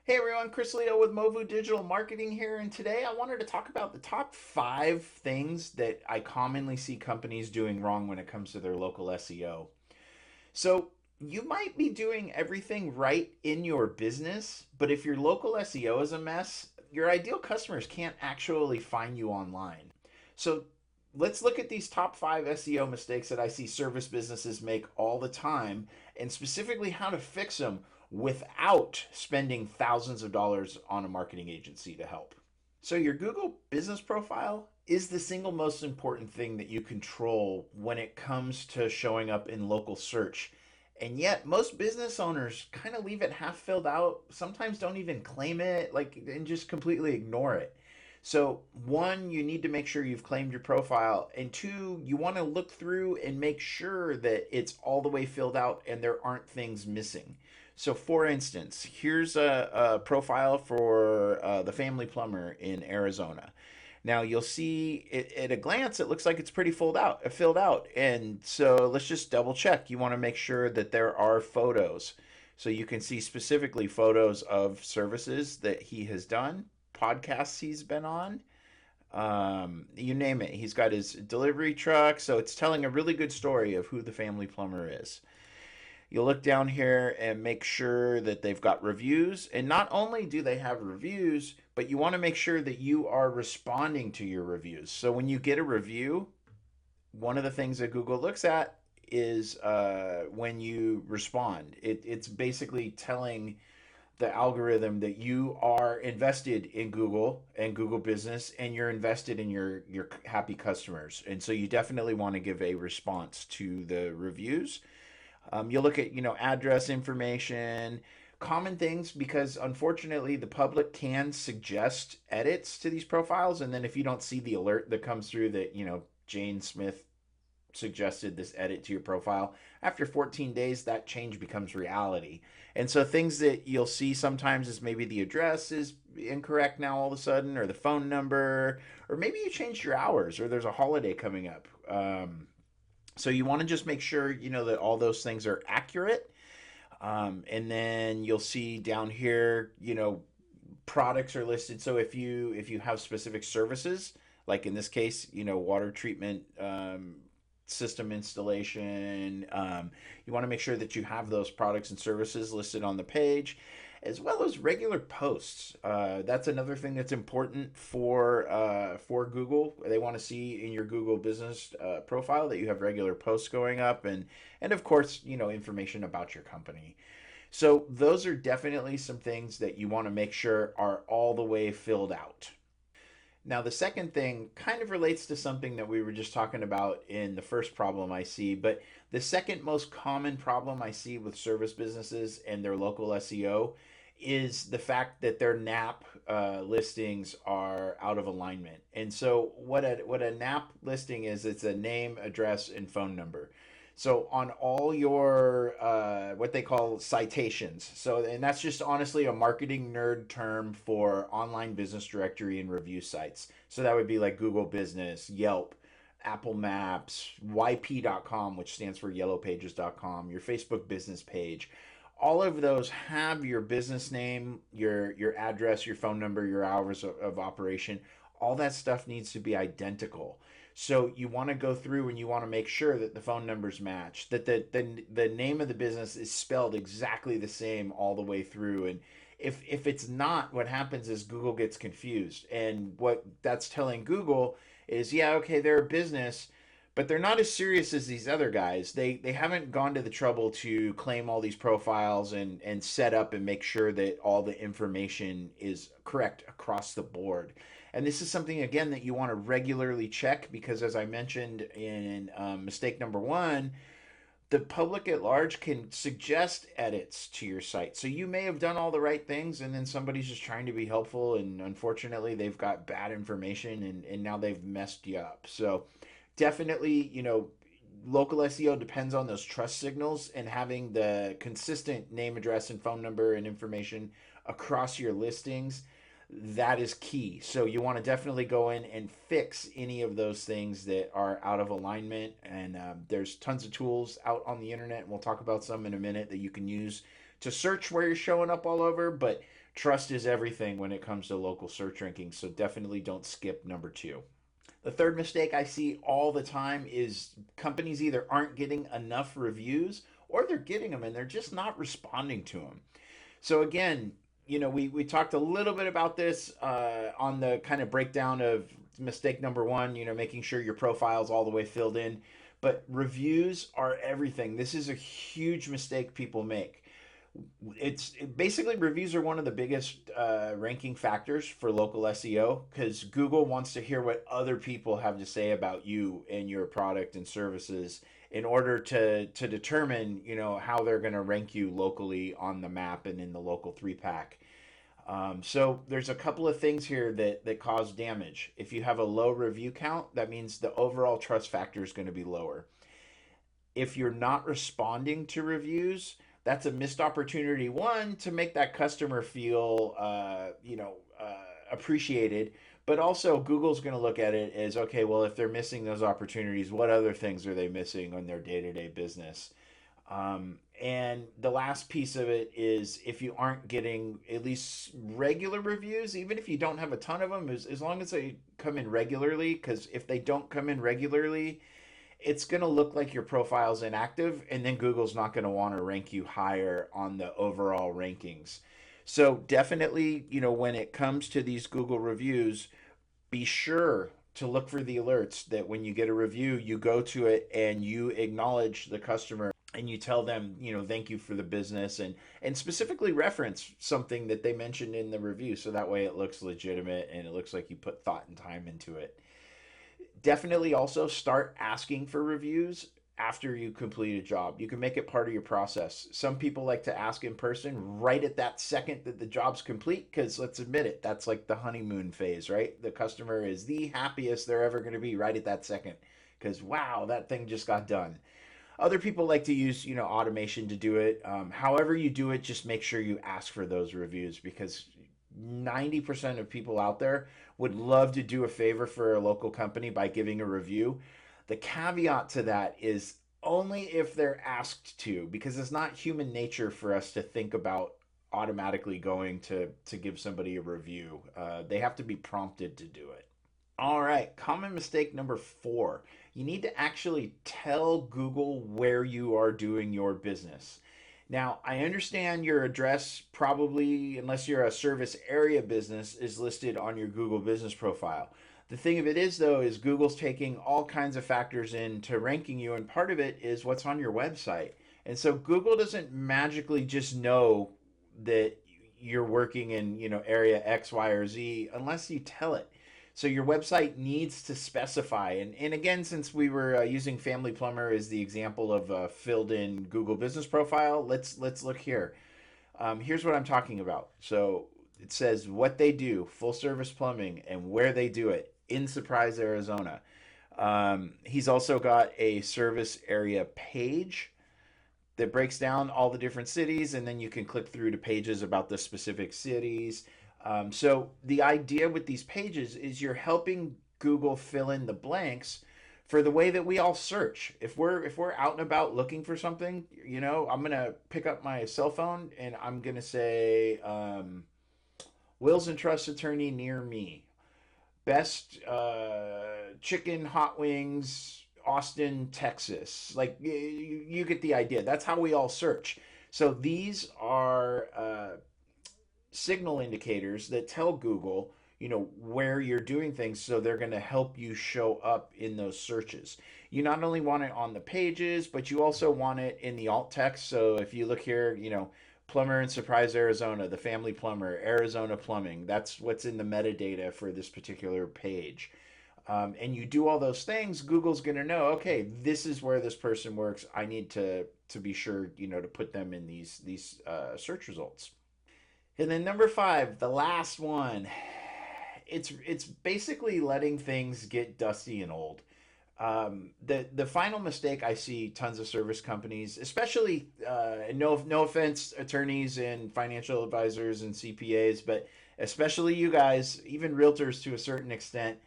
Hey everyone, Chris Leo with Movou Digital Marketing here, and today I wanted to talk about the top 5 things that I commonly see companies doing wrong when it comes to their local SEO. So, you might be doing everything right in your business, but if your local SEO is a mess, your ideal customers can't actually find you online. So, let's look at these top 5 SEO mistakes that I see service businesses make all the time, and specifically how to fix them without spending thousands of dollars on a marketing agency to help. So, your Google business profile is the single most important thing that you control when it comes to showing up in local search. And yet, most business owners kind of leave it half filled out, sometimes don't even claim it, and just completely ignore it. So, one, you need to make sure you've claimed your profile. And two, you want to look through and make sure that it's all the way filled out and there aren't things missing. So, for instance, here's a profile for the family plumber in Arizona. Now you'll see it, at a glance, it looks like it's pretty filled out. And so let's just double check. You want to make sure that there are photos. So you can see specifically photos of services that he has done, podcasts he's been on, you name it. He's got his delivery truck. So it's telling a really good story of who the family plumber is. You'll look down here and make sure that they've got reviews. And not only do they have reviews, but you want to make sure that you are responding to your reviews. So when you get a review, one of the things that Google looks at is when you respond. It's basically telling the algorithm that you are invested in Google and Google Business, and you're invested in your happy customers. And so you definitely want to give a response to the reviews. You'll look at, address information, common things, because unfortunately the public can suggest edits to these profiles. And then if you don't see the alert that comes through that, Jane Smith suggested this edit to your profile, after 14 days, that change becomes reality. And so things that you'll see sometimes is maybe the address is incorrect now all of a sudden, or the phone number, or maybe you changed your hours, or there's a holiday coming up. So you want to just make sure that all those things are accurate. And then you'll see down here, products are listed. So if you have specific services, like in this case, water treatment system installation, you want to make sure that you have those products and services listed on the page, as well as regular posts. That's another thing that's important for Google. They want to see in your Google business profile that you have regular posts going up, and of course, information about your company. So those are definitely some things that you want to make sure are all the way filled out. Now, the second thing kind of relates to something that we were just talking about in the first problem I see, but the second most common problem I see with service businesses and their local SEO is the fact that their NAP listings are out of alignment. And so, what a NAP listing is, it's a name, address, and phone number. So on all your what they call citations, so and that's just honestly a marketing nerd term for online business directory and review sites. So that would be like Google Business, Yelp, Apple Maps, YP.com, which stands for yellowpages.com, your Facebook business page. All of those have your business name, your address, your phone number, your hours of operation. All that stuff needs to be identical. So you want to go through and you want to make sure that the phone numbers match, that the name of the business is spelled exactly the same all the way through. And if it's not, what happens is Google gets confused. And what that's telling Google is, yeah, okay, they're a business, but they're not as serious as these other guys. They haven't gone to the trouble to claim all these profiles and set up and make sure that all the information is correct across the board. And this is something, again, that you want to regularly check because, as I mentioned in mistake number one, the public at large can suggest edits to your site. So you may have done all the right things and then somebody's just trying to be helpful, and unfortunately they've got bad information, and now they've messed you up. So definitely, local SEO depends on those trust signals and having the consistent name, address, and phone number and information across your listings. That is key. So you want to definitely go in and fix any of those things that are out of alignment. And there's tons of tools out on the internet, and we'll talk about some in a minute, that you can use to search where you're showing up all over. But Trust is everything when it comes to local search rankings, so definitely don't skip number two. The third mistake I see all the time is companies either aren't getting enough reviews or they're getting them and they're just not responding to them. So again, we talked a little bit about this on the kind of breakdown of mistake number one, making sure your profile's all the way filled in. But reviews are everything. This is a huge mistake people make. Basically reviews are one of the biggest ranking factors for local SEO because Google wants to hear what other people have to say about you and your product and services in order to determine how they're going to rank you locally on the map and in the local three pack. So there's a couple of things here that cause damage. If you have a low review count, that means the overall trust factor is going to be lower. If you're not responding to reviews, that's a missed opportunity. One, to make that customer feel, appreciated. But also, Google's going to look at it as okay, well, if they're missing those opportunities, what other things are they missing on their day to day business? And the last piece of it is if you aren't getting at least regular reviews, even if you don't have a ton of them, as long as they come in regularly, because if they don't come in regularly, it's going to look like your profile's inactive, and then Google's not going to want to rank you higher on the overall rankings. So definitely, when it comes to these Google reviews, be sure to look for the alerts that when you get a review, you go to it and you acknowledge the customer and you tell them, thank you for the business and specifically reference something that they mentioned in the review so that way it looks legitimate and it looks like you put thought and time into it. Definitely also start asking for reviews after you complete a job. You can make it part of your process. Some people like to ask in person right at that second that the job's complete because let's admit it, that's like the honeymoon phase, right? The customer is the happiest they're ever going to be right at that second because wow, that thing just got done. Other people like to use automation to do it. However you do it, just make sure you ask for those reviews because 90% of people out there would love to do a favor for a local company by giving a review. The caveat to that is only if they're asked to, because it's not human nature for us to think about automatically going to give somebody a review. They have to be prompted to do it. All right, common mistake number four. You need to actually tell Google where you are doing your business. Now, I understand your address probably, unless you're a service area business, is listed on your Google business profile. The thing of it is, though, is Google's taking all kinds of factors into ranking you, and part of it is what's on your website. And so Google doesn't magically just know that you're working in, area X, Y, or Z unless you tell it. So your website needs to specify. And again, since we were using Family Plumber as the example of a filled in Google business profile, let's look here. Here's what I'm talking about. So it says what they do, full service plumbing, and where they do it in Surprise, Arizona. He's also got a service area page that breaks down all the different cities, and then you can click through to pages about the specific cities. So the idea with these pages is you're helping Google fill in the blanks for the way that we all search. If we're out and about looking for something, I'm gonna pick up my cell phone and I'm gonna say wills and trust attorney near me, best chicken hot wings, Austin, Texas. Like you get the idea. That's how we all search. So these are signal indicators that tell Google, where you're doing things so they're going to help you show up in those searches. You not only want it on the pages, but you also want it in the alt text. So if you look here, plumber in Surprise, Arizona, the family plumber, Arizona plumbing, that's what's in the metadata for this particular page. And you do all those things, Google's going to know, okay, this is where this person works. I need to be sure, to put them in these search results. And then number five, the last one, it's basically letting things get dusty and old. The final mistake I see tons of service companies, especially and no offense, attorneys and financial advisors and CPAs, but especially you guys, even realtors to a certain extent.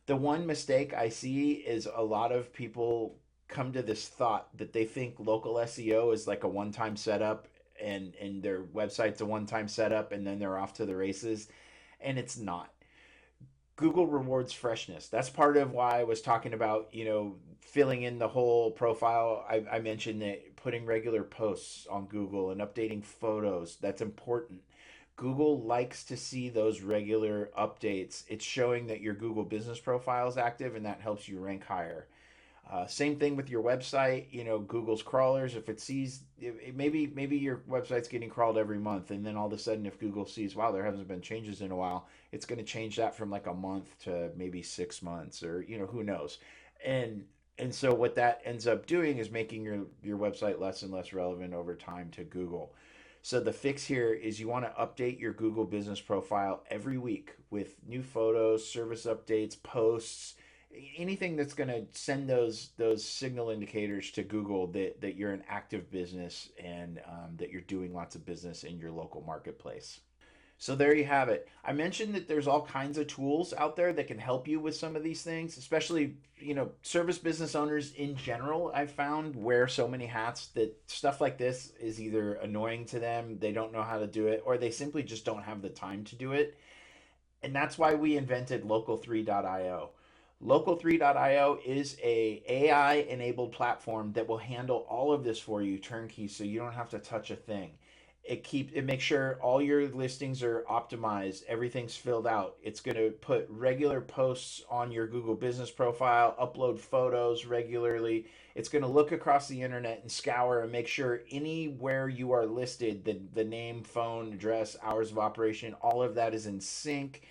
The one mistake I see is a lot of people come to this thought that they think local SEO is like a one-time setup and their website's a one-time setup and then they're off to the races, and it's not. Google rewards freshness. That's part of why I was talking about, filling in the whole profile. I mentioned that putting regular posts on Google and updating photos, that's important. Google likes to see those regular updates. It's showing that your Google business profile is active, and that helps you rank higher. Same thing with your website. Google's crawlers. If it sees, maybe your website's getting crawled every month, and then all of a sudden, if Google sees, wow, there hasn't been changes in a while, it's going to change that from like a month to maybe 6 months, or who knows. And so what that ends up doing is making your website less and less relevant over time to Google. So the fix here is you want to update your Google business profile every week with new photos, service updates, posts, anything that's going to send those signal indicators to Google that you're an active business, and that you're doing lots of business in your local marketplace. So there you have it. I mentioned that there's all kinds of tools out there that can help you with some of these things, especially, service business owners in general. I've found wear so many hats that stuff like this is either annoying to them, they don't know how to do it, or they simply just don't have the time to do it. And that's why we invented Local3.io. Local3.io is a AI enabled platform that will handle all of this for you turnkey, so you don't have to touch a thing. It makes sure all your listings are optimized, everything's filled out. It's going to put regular posts on your Google business profile, upload photos regularly. It's going to look across the internet and scour and make sure anywhere you are listed, the name, phone, address, hours of operation, all of that is in sync.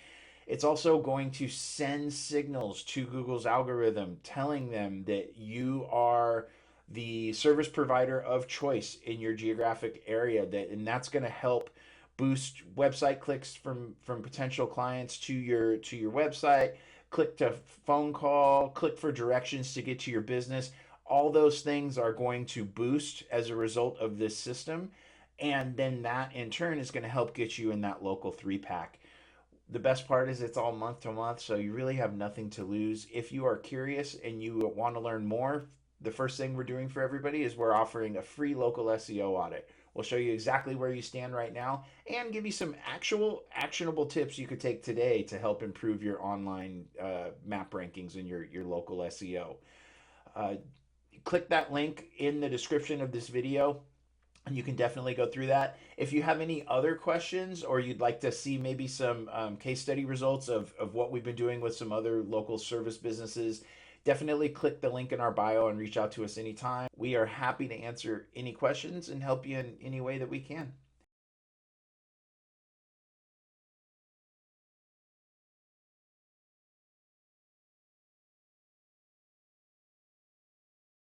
It's also going to send signals to Google's algorithm telling them that you are the service provider of choice in your geographic area, and that's going to help boost website clicks from potential clients to your website, click to phone call, click for directions to get to your business. All those things are going to boost as a result of this system, and then that in turn is going to help get you in that local 3 pack. The best part is it's all month to month, so you really have nothing to lose. If you are curious and you want to learn more, the first thing we're doing for everybody is we're offering a free local SEO audit. We'll show you exactly where you stand right now and give you some actual actionable tips you could take today to help improve your online map rankings and your local SEO. Uh, Click that link in the description of this video, and you can definitely go through that. If you have any other questions, or you'd like to see maybe some case study results of what we've been doing with some other local service businesses, definitely click the link in our bio and reach out to us anytime. We are happy to answer any questions and help you in any way that we can.